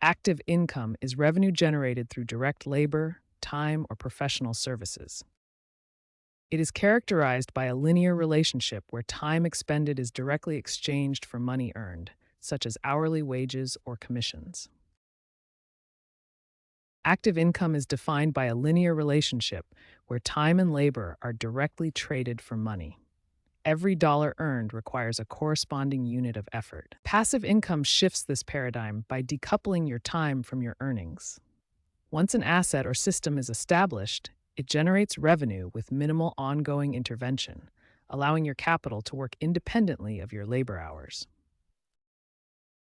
Active income is revenue generated through direct labor, time, or professional services. It is characterized by a linear relationship where time expended is directly exchanged for money earned, such as hourly wages or commissions. Active income is defined by a linear relationship where time and labor are directly traded for money. Every dollar earned requires a corresponding unit of effort. Passive income shifts this paradigm by decoupling your time from your earnings. Once an asset or system is established, it generates revenue with minimal ongoing intervention, allowing your capital to work independently of your labor hours.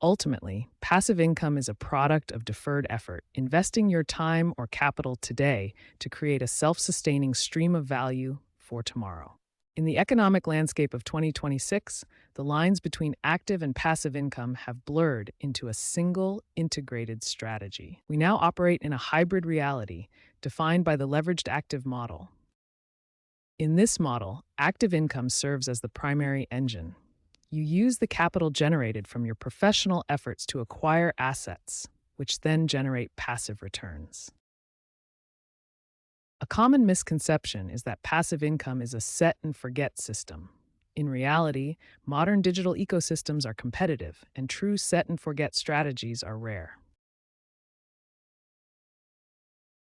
Ultimately, passive income is a product of deferred effort, investing your time or capital today to create a self-sustaining stream of value for tomorrow. In the economic landscape of 2026, the lines between active and passive income have blurred into a single, integrated strategy. We now operate in a hybrid reality, defined by the leveraged active model. In this model, active income serves as the primary engine. You use the capital generated from your professional efforts to acquire assets, which then generate passive returns. A common misconception is that passive income is a set and forget system. In reality, modern digital ecosystems are competitive, and true set and forget strategies are rare.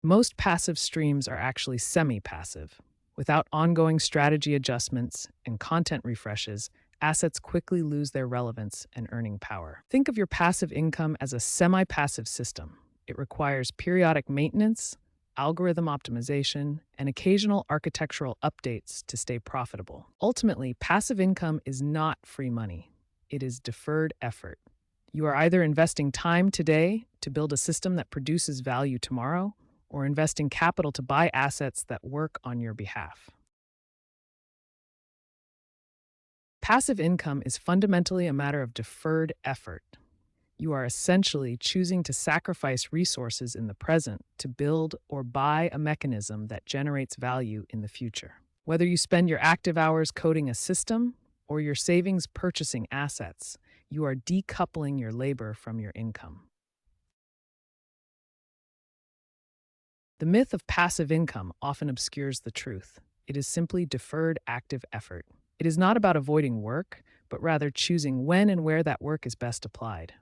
Most passive streams are actually semi-passive. Without ongoing strategy adjustments and content refreshes, assets quickly lose their relevance and earning power. Think of your passive income as a semi-passive system. It requires periodic maintenance, algorithm optimization, and occasional architectural updates to stay profitable. Ultimately, passive income is not free money. It is deferred effort. You are either investing time today to build a system that produces value tomorrow, or investing capital to buy assets that work on your behalf. Passive income is fundamentally a matter of deferred effort. You are essentially choosing to sacrifice resources in the present to build or buy a mechanism that generates value in the future. Whether you spend your active hours coding a system or your savings purchasing assets, you are decoupling your labor from your income. The myth of passive income often obscures the truth. It is simply deferred active effort. It is not about avoiding work, but rather choosing when and where that work is best applied.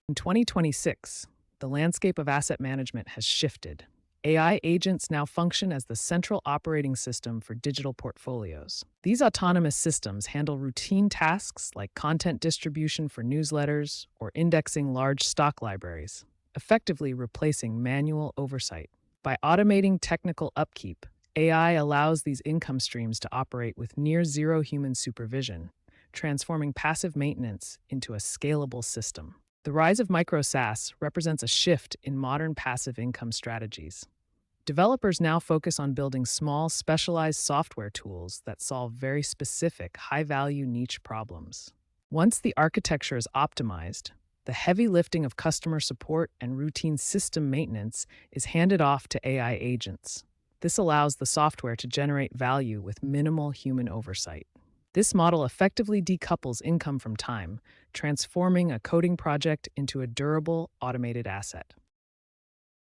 In 2026, the landscape of asset management has shifted. AI agents now function as the central operating system for digital portfolios. These autonomous systems handle routine tasks like content distribution for newsletters or indexing large stock libraries, effectively replacing manual oversight. By automating technical upkeep, AI allows these income streams to operate with near zero human supervision, transforming passive maintenance into a scalable system. The rise of micro SaaS represents a shift in modern passive income strategies. Developers now focus on building small, specialized software tools that solve very specific, high-value niche problems. Once the architecture is optimized, the heavy lifting of customer support and routine system maintenance is handed off to AI agents. This allows the software to generate value with minimal human oversight. This model effectively decouples income from time, transforming a coding project into a durable, automated asset.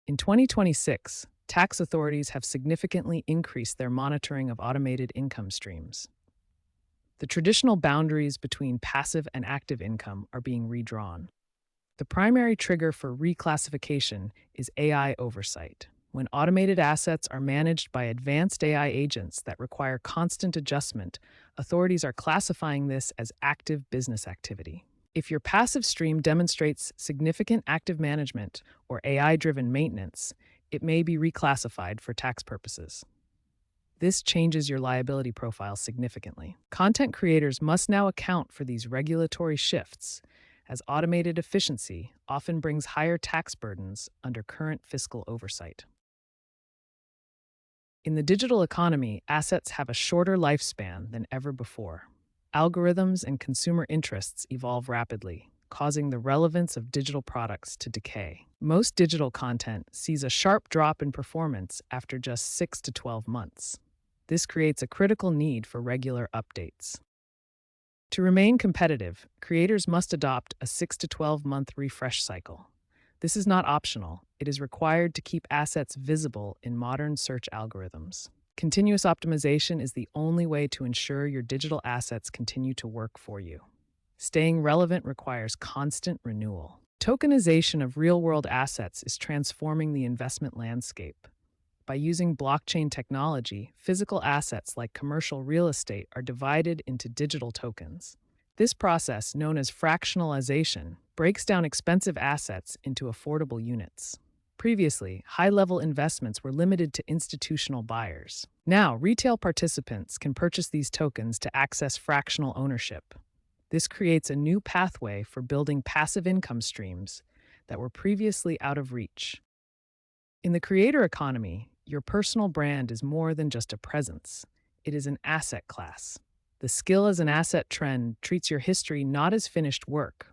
In 2026, tax authorities have significantly increased their monitoring of automated income streams. The traditional boundaries between passive and active income are being redrawn. The primary trigger for reclassification is AI oversight. When automated assets are managed by advanced AI agents that require constant adjustment, authorities are classifying this as active business activity. If your passive stream demonstrates significant active management or AI-driven maintenance, it may be reclassified for tax purposes. This changes your liability profile significantly. Content creators must now account for these regulatory shifts, as automated efficiency often brings higher tax burdens under current fiscal oversight. In the digital economy, assets have a shorter lifespan than ever before. Algorithms and consumer interests evolve rapidly, causing the relevance of digital products to decay. Most digital content sees a sharp drop in performance after just 6 to 12 months. This creates a critical need for regular updates. To remain competitive, creators must adopt a 6 to 12-month refresh cycle. This is not optional. It is required to keep assets visible in modern search algorithms. Continuous optimization is the only way to ensure your digital assets continue to work for you. Staying relevant requires constant renewal. Tokenization of real-world assets is transforming the investment landscape. By using blockchain technology, physical assets like commercial real estate are divided into digital tokens. This process, known as fractionalization, breaks down expensive assets into affordable units. Previously, high-level investments were limited to institutional buyers. Now, retail participants can purchase these tokens to access fractional ownership. This creates a new pathway for building passive income streams that were previously out of reach. In the creator economy, your personal brand is more than just a presence. It is an asset class. The skill as an asset trend treats your history not as finished work,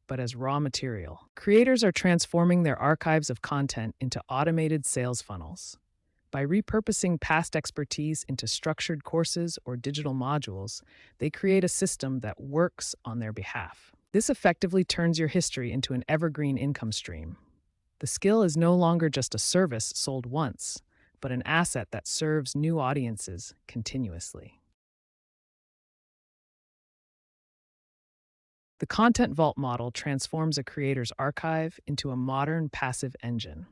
but as raw material. Creators are transforming their archives of content into automated sales funnels. By repurposing past expertise into structured courses or digital modules, they create a system that works on their behalf. This effectively turns your history into an evergreen income stream. The skill is no longer just a service sold once, but an asset that serves new audiences continuously. The Content Vault model transforms a creator's archive into a modern passive engine.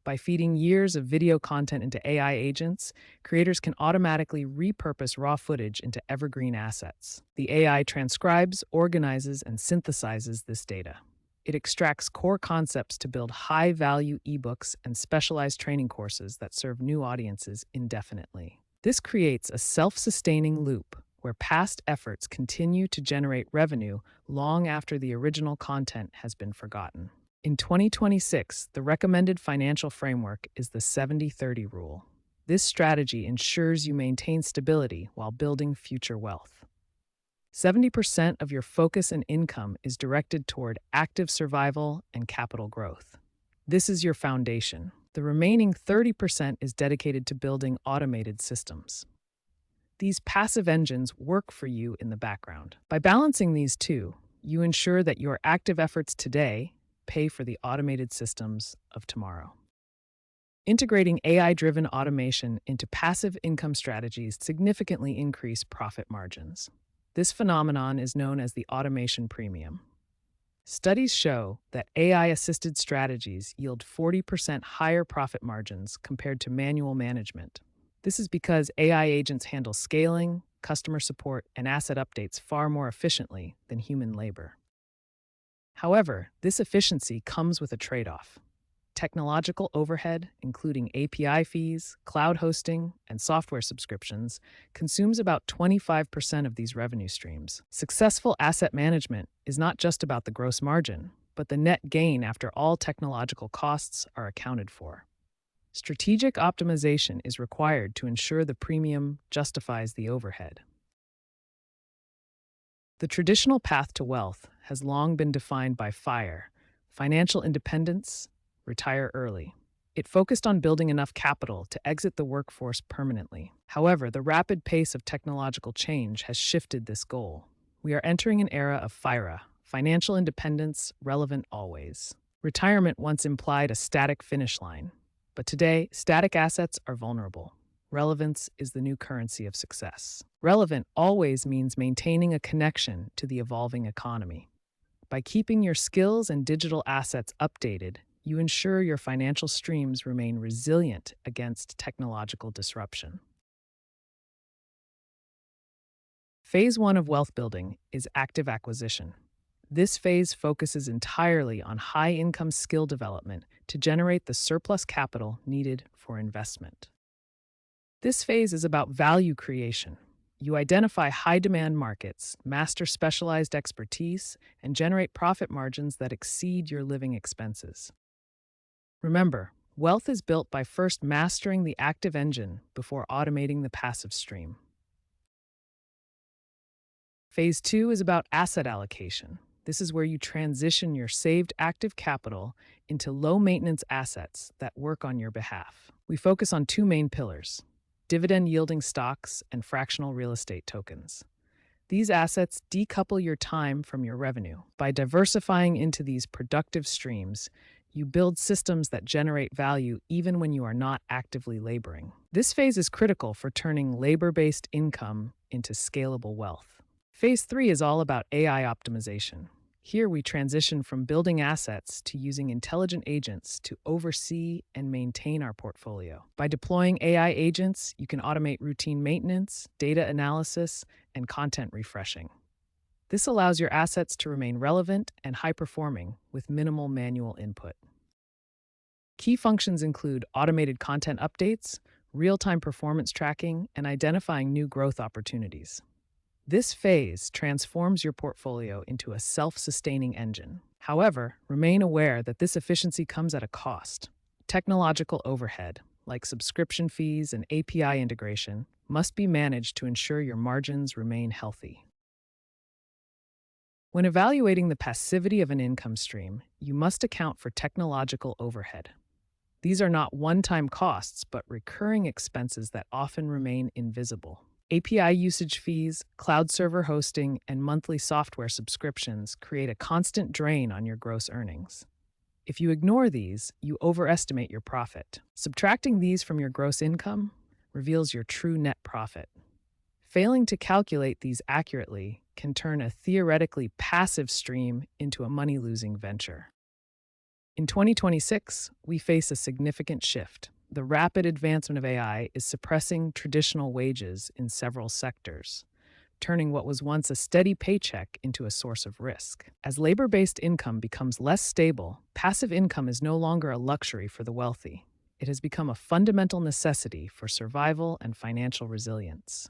By feeding years of video content into AI agents, creators can automatically repurpose raw footage into evergreen assets. The AI transcribes, organizes, and synthesizes this data. It extracts core concepts to build high-value ebooks and specialized training courses that serve new audiences indefinitely. This creates a self-sustaining loop where past efforts continue to generate revenue long after the original content has been forgotten. In 2026, the recommended financial framework is the 70-30 rule. This strategy ensures you maintain stability while building future wealth. 70% of your focus and income is directed toward active survival and capital growth. This is your foundation. The remaining 30% is dedicated to building automated systems. These passive engines work for you in the background. By balancing these two, you ensure that your active efforts today pay for the automated systems of tomorrow. Integrating AI-driven automation into passive income strategies significantly increase profit margins. This phenomenon is known as the automation premium. Studies show that AI-assisted strategies yield 40% higher profit margins compared to manual management. This is because AI agents handle scaling, customer support, and asset updates far more efficiently than human labor. However, this efficiency comes with a trade-off. Technological overhead, including API fees, cloud hosting, and software subscriptions, consumes about 25% of these revenue streams. Successful asset management is not just about the gross margin, but the net gain after all technological costs are accounted for. Strategic optimization is required to ensure the premium justifies the overhead. The traditional path to wealth has long been defined by FIRE, financial independence, retire early. It focused on building enough capital to exit the workforce permanently. However, the rapid pace of technological change has shifted this goal. We are entering an era of FIRA, financial independence, relevant always. Retirement once implied a static finish line, but today, static assets are vulnerable. Relevance is the new currency of success. Relevant always means maintaining a connection to the evolving economy. By keeping your skills and digital assets updated, you ensure your financial streams remain resilient against technological disruption. Phase 1 of wealth building is active acquisition. This phase focuses entirely on high-income skill development to generate the surplus capital needed for investment. This phase is about value creation. You identify high-demand markets, master specialized expertise, and generate profit margins that exceed your living expenses. Remember, wealth is built by first mastering the active engine before automating the passive stream. Phase 2 is about asset allocation. This is where you transition your saved active capital into low-maintenance assets that work on your behalf. We focus on two main pillars: dividend-yielding stocks and fractional real estate tokens. These assets decouple your time from your revenue. By diversifying into these productive streams, You build systems that generate value even when you are not actively laboring. This phase is critical for turning labor-based income into scalable wealth. Phase 3 is all about AI optimization. Here we transition from building assets to using intelligent agents to oversee and maintain our portfolio. By deploying AI agents, you can automate routine maintenance, data analysis, and content refreshing. This allows your assets to remain relevant and high-performing with minimal manual input. Key functions include automated content updates, real-time performance tracking, and identifying new growth opportunities. This phase transforms your portfolio into a self-sustaining engine. However, remain aware that this efficiency comes at a cost. Technological overhead, like subscription fees and API integration, must be managed to ensure your margins remain healthy. When evaluating the passivity of an income stream, you must account for technological overhead. These are not one-time costs, but recurring expenses that often remain invisible. API usage fees, cloud server hosting, and monthly software subscriptions create a constant drain on your gross earnings. If you ignore these, you overestimate your profit. Subtracting these from your gross income reveals your true net profit. Failing to calculate these accurately can turn a theoretically passive stream into a money-losing venture. In 2026, we face a significant shift. The rapid advancement of AI is suppressing traditional wages in several sectors, turning what was once a steady paycheck into a source of risk. As labor-based income becomes less stable, passive income is no longer a luxury for the wealthy. It has become a fundamental necessity for survival and financial resilience.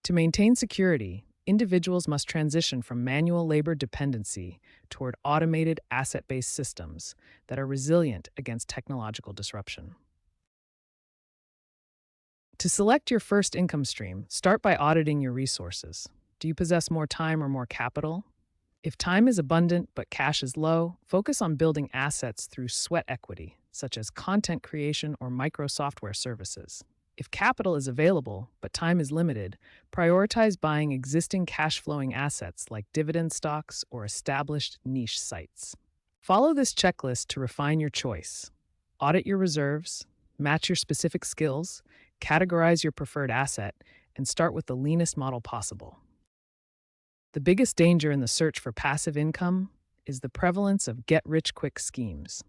To maintain security, individuals must transition from manual labor dependency toward automated asset-based systems that are resilient against technological disruption. To select your first income stream, start by auditing your resources. Do you possess more time or more capital? If time is abundant but cash is low, focus on building assets through sweat equity, such as content creation or micro software services. If capital is available but time is limited, prioritize buying existing cash-flowing assets like dividend stocks or established niche sites. Follow this checklist to refine your choice. Audit your reserves, match your specific skills, categorize your preferred asset, and start with the leanest model possible. The biggest danger in the search for passive income is the prevalence of get-rich-quick schemes.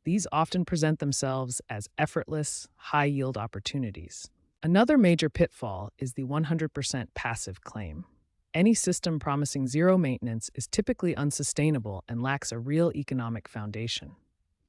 These often present themselves as effortless, high-yield opportunities. Another major pitfall is the 100% passive claim. Any system promising zero maintenance is typically unsustainable and lacks a real economic foundation.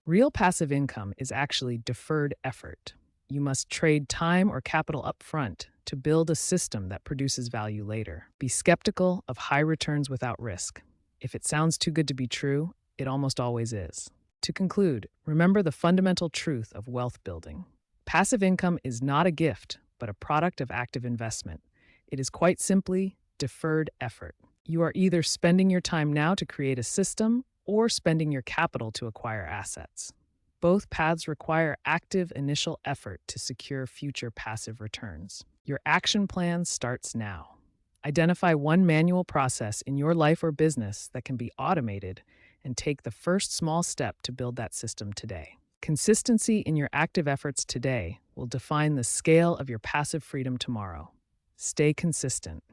Real passive income is actually deferred effort. You must trade time or capital up front to build a system that produces value later. Be skeptical of high returns without risk. If it sounds too good to be true, it almost always is. To conclude, remember the fundamental truth of wealth building. Passive income is not a gift, but a product of active investment. It is quite simply deferred effort. You are either spending your time now to create a system or spending your capital to acquire assets. Both paths require active initial effort to secure future passive returns. Your action plan starts now. Identify one manual process in your life or business that can be automated and take the first small step to build that system today. Consistency in your active efforts today will define the scale of your passive freedom tomorrow. Stay consistent.